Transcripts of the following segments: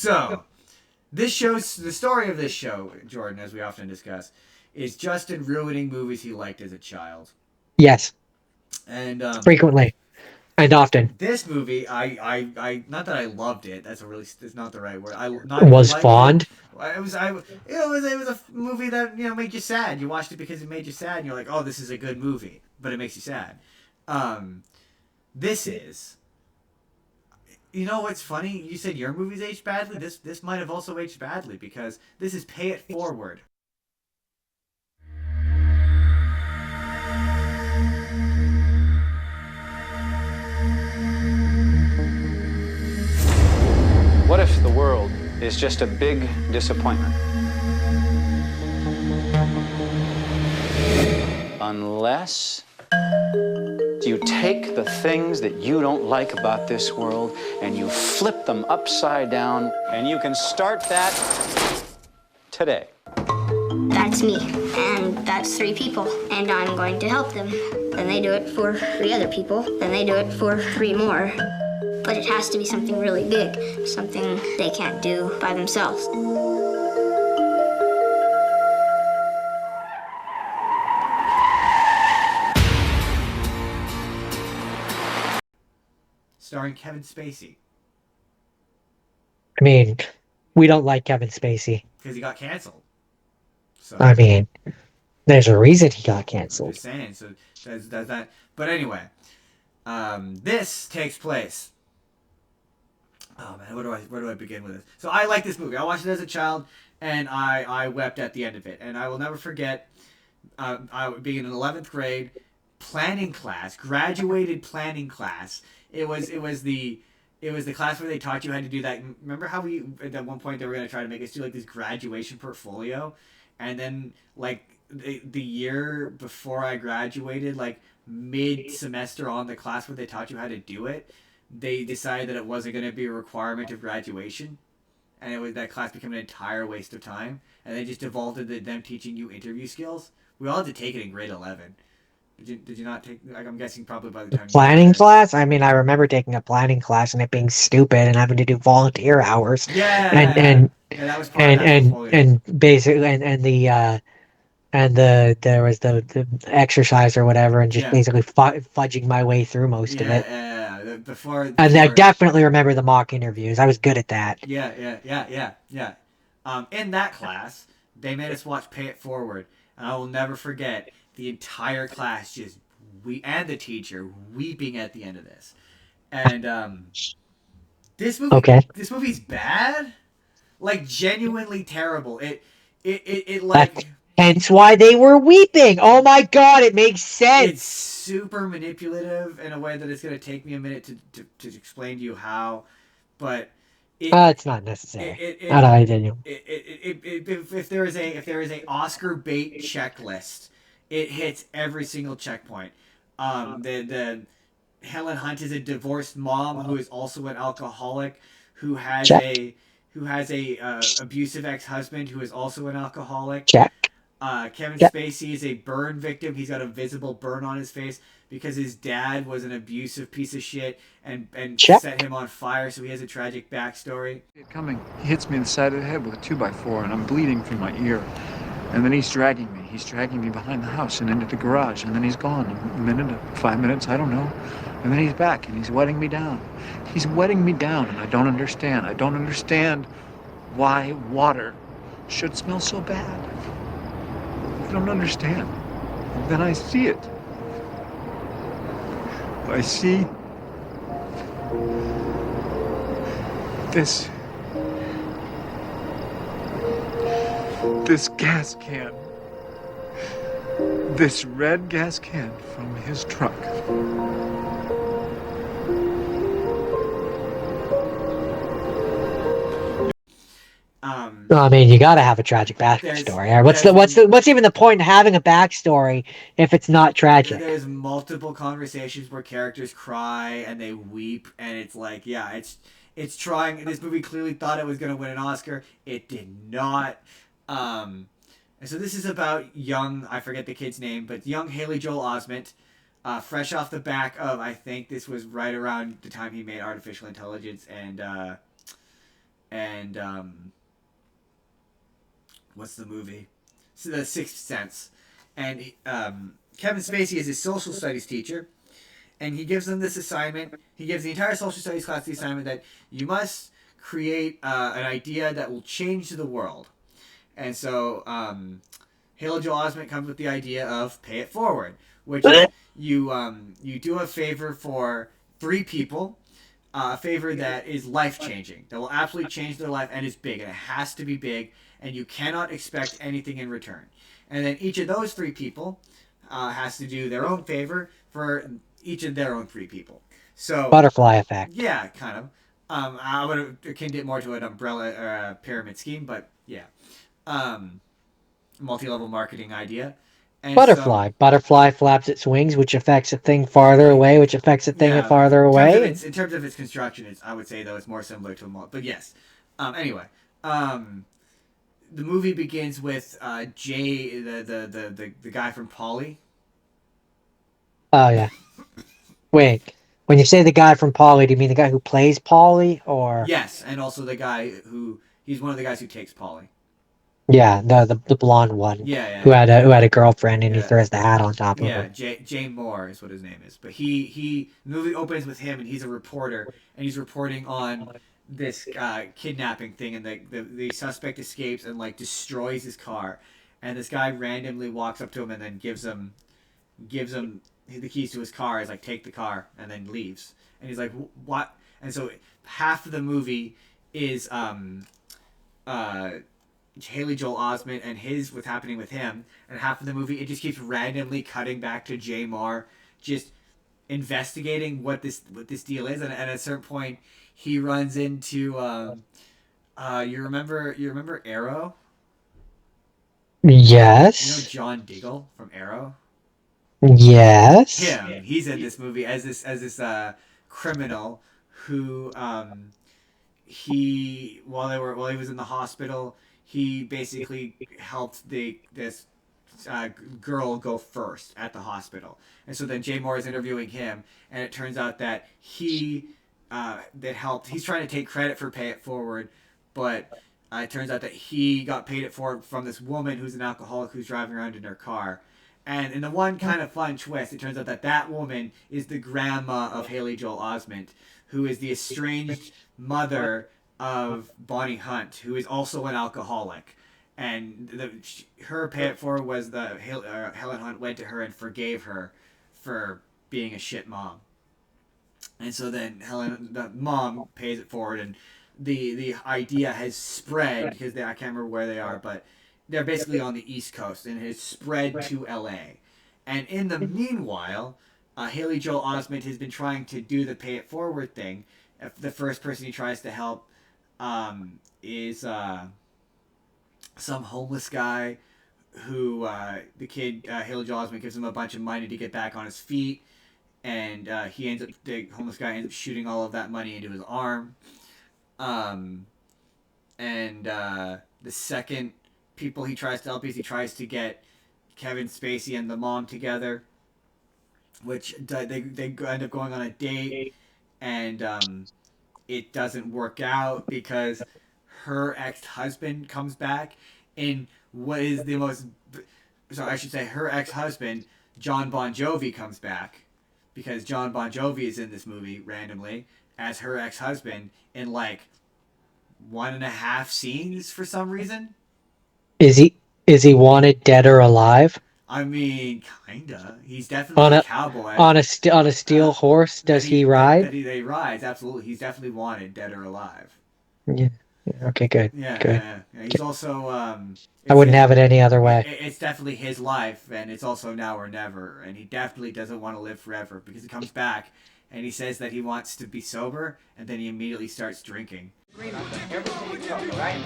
So, this shows the story of this show, Jordan, as we often discuss, is Justin ruining movies he liked as a child. Yes, And frequently and often. this movie, I not that I loved it. That's not the right word. I not even Was liked it. fond. It was a movie that made you sad. You watched it because it made you sad, and you're like, oh, this is a good movie, but it makes you sad. Um, this is. You know what's funny? You said your movies aged badly. This might have also aged badly because this is Pay It Forward. What if the world is just a big disappointment? Unless you take the things that you don't like about this world and you flip them upside down, and you can start that today. That's me, and that's 3 people, and I'm going to help them. Then they do it for 3 other people, then they do it for 3 more. But it has to be something really big, something they can't do by themselves. Starring Kevin Spacey I mean, we don't like Kevin Spacey. because he got canceled. So I mean, there's a reason he got I'm canceled. just saying. So does that. But anyway, this takes place. Oh man, where do I begin with this? So I like this movie. I watched it as a child, and I wept at the end of it. And I will never forget. I being in 11th grade, planning class, graduated planning class. It was the class where they taught you how to do that. Remember how we at one point they were gonna try to make us do like this graduation portfolio, and then like the year before I graduated, like mid semester on the class where they taught you how to do it, they decided that it wasn't gonna be a requirement of graduation, and it was that class became an entire waste of time, and they just evolved into them teaching you interview skills. We all had to take it in grade 11. Did you not take? Like, I'm guessing probably by the time you got Planning there. class? I mean, I remember taking a planning class and it being stupid and having to do volunteer hours and Yeah, and yeah, that was part of and that and portfolio. and basically and there was the exercise or whatever and just Yeah, basically fudging my way through most of yeah, it. before And I before. definitely remember the mock interviews. I was good at that. Yeah. In that class, they made us watch Pay It Forward, and I will never forget the entire class just we and the teacher weeping at the end of this. And Okay. this movie's bad, like genuinely terrible. It That's like hence why they were weeping. Oh my god, it makes it's sense. super manipulative in a way that it's gonna take me a minute to explain to you how, but it It's not it necessary. it, I it don't I didn't. if there is a Oscar bait checklist, it hits every single checkpoint. The Helen Hunt is a divorced mom who is also an alcoholic, who has Check, a abusive ex husband who is also an alcoholic. check, Kevin check, Spacey is a burn victim. He's got a visible burn on his face because his dad was an abusive piece of shit and set check. him on fire. So he has a tragic backstory. Coming, he hits me in the side of the head with a 2x4, and I'm bleeding from my ear. And then he's dragging me. He's dragging me behind the house and into the garage, and then he's gone. A minute, 5 minutes, I don't know. And then he's back, and he's wetting me down. He's wetting me down, and I don't understand. I don't understand why water should smell so bad. I don't understand. And then I see it. I see this gas can. This red gas can from his truck. I mean, you gotta have a tragic There's backstory. there's What's even the point in having a backstory if it's not tragic? there's multiple conversations where characters cry and they weep, and it's like, yeah, it's trying. This movie clearly thought it was gonna win an Oscar. It did not. And so this is about young, I forget the kid's name, but young Haley Joel Osment, fresh off the back of, I think this was right around the time he made Artificial Intelligence and and what's the movie? So The Sixth Sense, and Kevin Spacey is his social studies teacher, and he gives them this assignment. He gives the entire social studies class the assignment that you must create an idea that will change the world. And so Haley Joel Osment comes with the idea of pay it forward, which is you do a favor for 3 people, a favor that is life changing, that will absolutely change their life and is big, and it has to be big, and you cannot expect anything in return. And then each of those 3 people has to do their own favor for each of their own 3 people. So Butterfly effect. yeah, kind of. I would have akin it more to an umbrella or a pyramid scheme, but yeah. Multi-level marketing idea. And Butterfly. Butterfly flaps its wings, which affects a thing farther away, which affects a thing farther away. In terms of its construction, I would say, though, it's more similar to a but yes. Anyway, the movie begins with Jay, the guy from Polly. Oh, yeah. Wait. When you say the guy from Polly, do you mean the guy who plays Polly, or? Yes, and also the guy he's one of the guys who takes Polly. Yeah, the blonde one. Yeah. Who had a girlfriend, and he throws the hat on top of her. Yeah, Jay Moore is what his name is. But the movie opens with him, and he's a reporter, and he's reporting on this kidnapping thing, and the suspect escapes and like destroys his car, and this guy randomly walks up to him and then gives him the keys to his car. He's like, take the car, and then leaves. And he's like, what? And so half of the movie is Haley Joel Osment and what's happening with him, and half of the movie it just keeps randomly cutting back to Jay Moore just investigating what this deal is, and at a certain point he runs into you remember Arrow? Yes. You know John Diggle from Arrow? Yes. Him. He's in this movie as this criminal who while he was in the hospital, he basically helped this girl go first at the hospital. And so then Jay Moore is interviewing him, and it turns out that he's trying to take credit for Pay It Forward, but it turns out that he got paid it forward from this woman who's an alcoholic who's driving around in her car. And in the one kind of fun twist, it turns out that woman is the grandma of Haley Joel Osment, who is the estranged mother of Bonnie Hunt, who is also an alcoholic. And her pay it forward was Helen Hunt went to her and forgave her for being a shit mom. And so then the mom pays it forward, and the idea has spread, because I can't remember where they are, but they're basically on the East Coast, and it has spread to LA. And in the meanwhile, Haley Joel Osment has been trying to do the pay it forward thing. The first person he tries to help is some homeless guy who the kid Haley Joel Osment gives him a bunch of money to get back on his feet, and the homeless guy ends up shooting all of that money into his arm. The second people he tries to help is he tries to get Kevin Spacey and the mom together, which they end up going on a date, and it doesn't work out because her ex-husband comes back in what is the most... So I should say her ex-husband, John Bon Jovi, comes back because John Bon Jovi is in this movie randomly as her ex-husband in like 1.5 scenes for some reason. Is he wanted dead or alive? I mean, kinda. He's definitely a cowboy. On a steel horse, does he ride? That he rides, absolutely. He's definitely wanted, dead or alive. Yeah. Okay, good. Yeah, good. Yeah. He's also... I wouldn't have it any other way. It's definitely his life, and it's also now or never. And he definitely doesn't want to live forever, because he comes back, and he says that he wants to be sober, and then he immediately starts drinking. Everything you talk, right?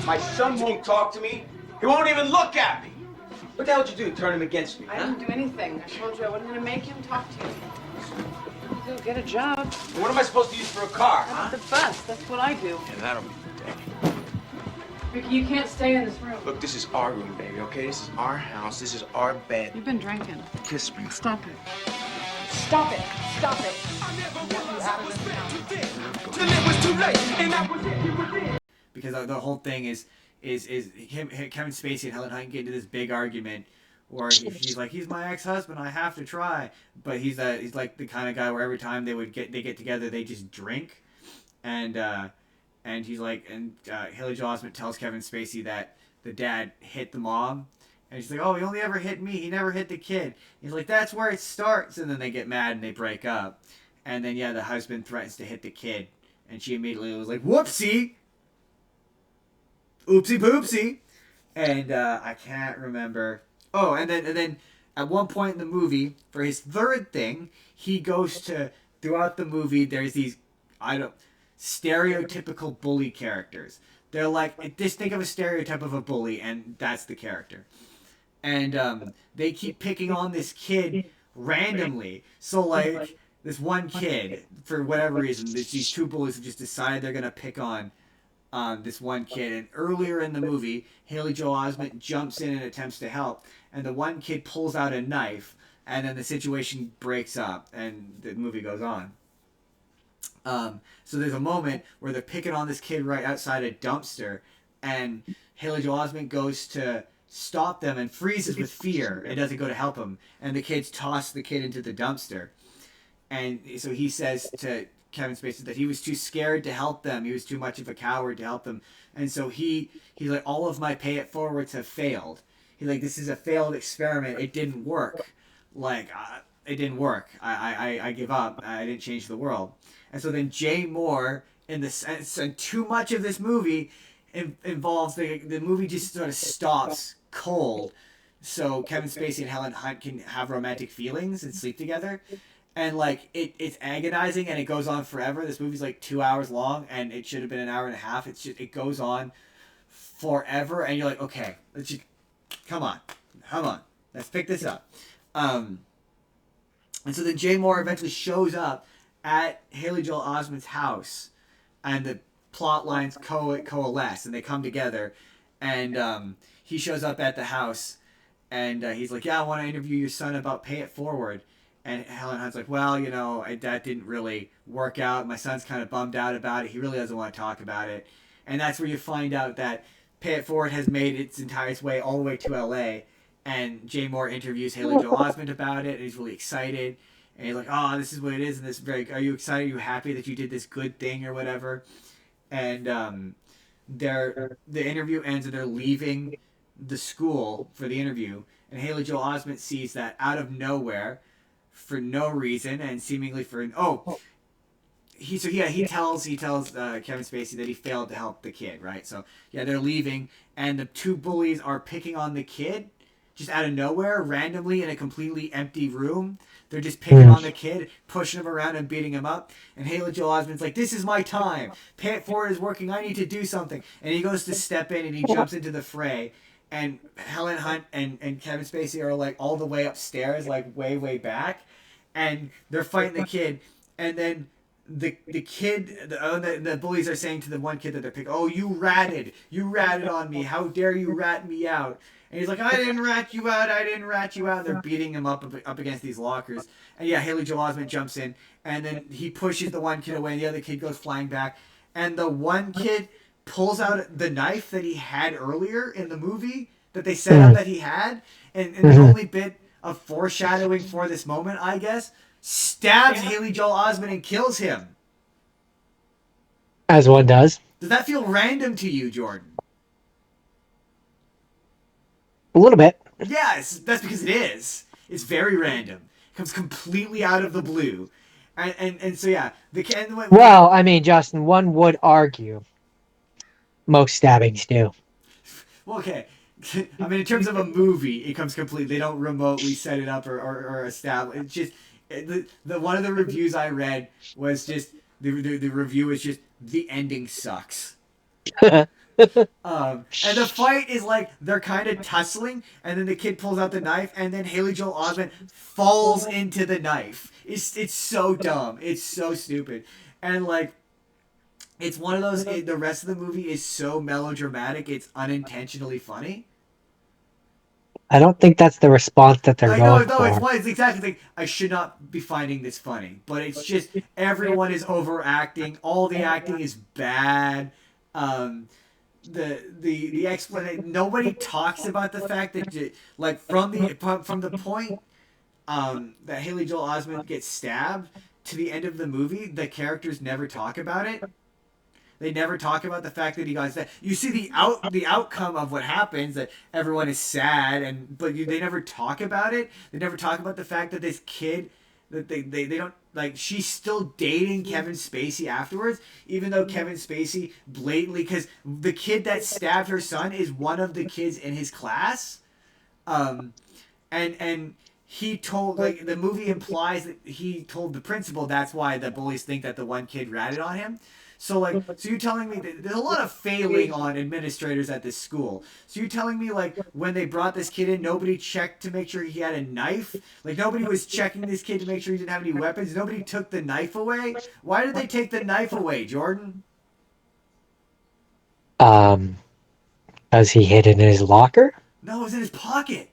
My son won't talk to me. He won't even look at me. What the hell did you do? Turn him against me? I didn't do anything. I told you I wasn't going to make him talk to you. Go get a job. What am I supposed to use for a car, How about the bus? That's what I do. Yeah, that'll be the day. Ricky, you can't stay in this room. Look, this is our room, baby, okay? This is our house. This is our bed. You've been drinking. Kiss me. Stop it. Stop it. Stop it. Till it was too late, and I was because the whole thing is Kevin Spacey and Helen Hunt get into this big argument where he's like, he's my ex-husband, I have to try, but he's like the kind of guy where every time they get together they just drink, and he's like, and Haley Joel Osment tells Kevin Spacey that the dad hit the mom. And she's like, oh, he only ever hit me. He never hit the kid. He's like, that's where it starts. And then they get mad and they break up. And then, yeah, the husband threatens to hit the kid. And she immediately was like, whoopsie. Oopsie poopsie. And I can't remember. Oh, and then at one point in the movie, for his third thing, he goes to, throughout the movie, there's these, stereotypical bully characters. They're like, just think of a stereotype of a bully, and that's the character. And they keep picking on this kid randomly. So, like, this one kid, for whatever reason, these two bullies have just decided they're going to pick on this one kid. And earlier in the movie, Haley Joel Osment jumps in and attempts to help. And the one kid pulls out a knife, and then the situation breaks up, and the movie goes on. So there's a moment where they're picking on this kid right outside a dumpster, and Haley Joel Osment goes to stop them and freezes with fear and doesn't go to help him, and the kids toss the kid into the dumpster. And so he says to Kevin Spacey that he was too scared to help them, he was too much of a coward to help them, and so he's like, all of my pay it forwards have failed. He's like, this is a failed experiment, it didn't work, like it didn't work, I give up, I didn't change the world. And so then Jay Moore, in the sense, and too much of this movie involves the movie just sort of stops cold, so Kevin Spacey and Helen Hunt can have romantic feelings and sleep together, and like it's agonizing and it goes on forever. This movie's like 2 hours long and it should have been an hour and a half. It goes on forever, and you're like, okay, let's just come on, let's pick this up. And so then Jay Moore eventually shows up at Haley Joel Osment's house, and the plot lines coalesce and they come together, and he shows up at the house, and he's like, yeah, I want to interview your son about Pay It Forward. And Helen Hunt's like, well, that didn't really work out, my son's kind of bummed out about it, he really doesn't want to talk about it. And that's where you find out that Pay It Forward has made its entire way all the way to LA, and Jay Moore interviews Haley Joel Osment about it, and he's really excited. And he's like, oh, this is what it is, and are you excited? Are you happy that you did this good thing or whatever? And the interview ends and they're leaving the school for the interview. And Haley Joel Osment sees that out of nowhere, for no reason, and seemingly he tells Kevin Spacey that he failed to help the kid, right? So yeah, they're leaving, and the two bullies are picking on the kid just out of nowhere, randomly, in a completely empty room. They're just picking on the kid, pushing him around and beating him up. And Haley Joel Osment's like, this is my time. Pay It Forward is working. I need to do something. And he goes to step in and he jumps into the fray. And Helen Hunt and Kevin Spacey are like all the way upstairs, like way, way back. And they're fighting the kid. And then the kid, the bullies are saying to the one kid that they're picking, oh, you ratted on me. How dare you rat me out? And he's like, I didn't rat you out. They're beating him up against these lockers. And yeah, Haley Joel Osment jumps in, and then he pushes the one kid away, and the other kid goes flying back. And the one kid pulls out the knife that he had earlier in the movie, that they set up that he had. And the only bit of foreshadowing for this moment, I guess, stabs Haley Joel Osment and kills him. As one does. Does that feel random to you, Jordan? A little bit. Yes, that's because it is. It's very random. It comes completely out of the blue. And so, yeah. Well, I mean, Justin, one would argue most stabbings do. Well, okay. I mean, in terms of a movie, it comes completely. They don't remotely set it up or establish. It's just the one of the reviews I read was just the review is just the ending sucks. And the fight is like they're kind of tussling, and then the kid pulls out the knife, and then Haley Joel Osment falls into the knife. It's so dumb. It's so stupid, and like it's one of those. The rest of the movie is so melodramatic. It's unintentionally funny. I don't think that's the response that they're going for. It's exactly like, I should not be finding this funny, but it's just everyone is overacting. All the acting is bad. the explanation. Nobody talks about the fact that like from the point that Haley Joel Osment gets stabbed to the end of the movie, the characters never talk about it. They never talk about the fact that he got stabbed. You see the outcome of what happens, that everyone is sad, but they never talk about it. They never talk about the fact that this kid, that they don't, like, she's still dating Kevin Spacey afterwards, even though Kevin Spacey blatantly, because the kid that stabbed her son is one of the kids in his class, and he told, like, the movie implies that he told the principal that's why the bullies think that the one kid ratted on him. So, like, so you're telling me that there's a lot of failing on administrators at this school. So you're telling me, like, when they brought this kid in, nobody checked to make sure he had a knife? Like, nobody was checking this kid to make sure he didn't have any weapons? Nobody took the knife away? Why did they take the knife away, Jordan? Because he hid it in his locker? No, it was in his pocket.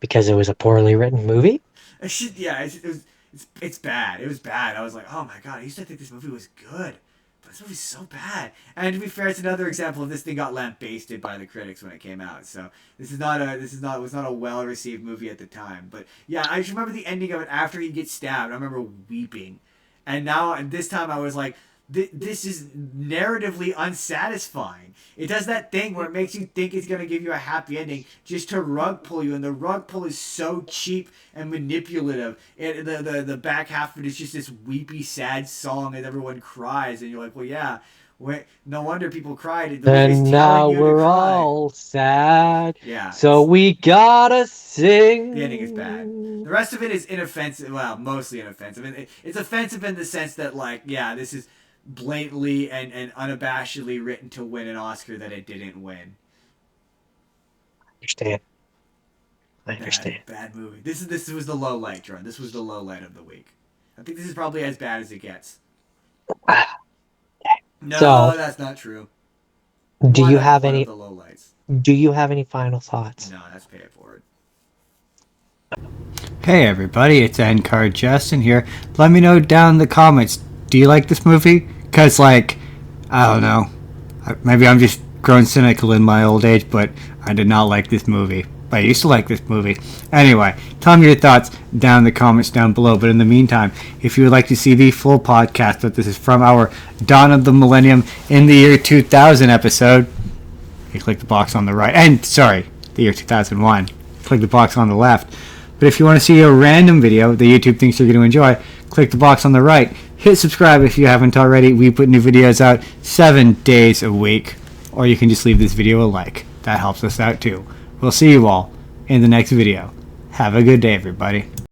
Because it was a poorly written movie? It's bad. It was bad. I was like, oh my god, I used to think this movie was good, but this movie's so bad. And to be fair, it's another example of this thing got lambasted by the critics when it came out. So this was not a well received movie at the time. But yeah, I just remember the ending of it after he gets stabbed. I remember weeping, and this time I was like, this is narratively unsatisfying. It does that thing where it makes you think it's going to give you a happy ending just to rug pull you, and the rug pull is so cheap and manipulative. The back half of it is just this weepy, sad song as everyone cries, and you're like, well, yeah, no wonder people cried. And now we're all sad. Yeah. So we gotta sing. The ending is bad. The rest of it is inoffensive. Well, mostly inoffensive. It's offensive in the sense that, like, yeah, this is blatantly and unabashedly written to win an Oscar that it didn't win. I understand. Bad movie. This was the low light, Jordan. This was the low light of the week. I think this is probably as bad as it gets. No, So, that's not true. Do you have One any? of the lowlights. Do you have any final thoughts? No, that's pay it forward. Hey everybody, it's Endcard Justin here. Let me know down in the comments, do you like this movie? Because, like, I don't know. Maybe I'm just grown cynical in my old age, but I did not like this movie. But I used to like this movie. Anyway, tell me your thoughts down in the comments down below. But in the meantime, if you would like to see the full podcast, that this is from our Dawn of the Millennium in the year 2000 episode, you click the box on the right. And, sorry, the year 2001. Click the box on the left. But if you want to see a random video that YouTube thinks you're going to enjoy, click the box on the right. Hit subscribe if you haven't already. We put new videos out 7 days a week. Or you can just leave this video a like. That helps us out too. We'll see you all in the next video. Have a good day, everybody.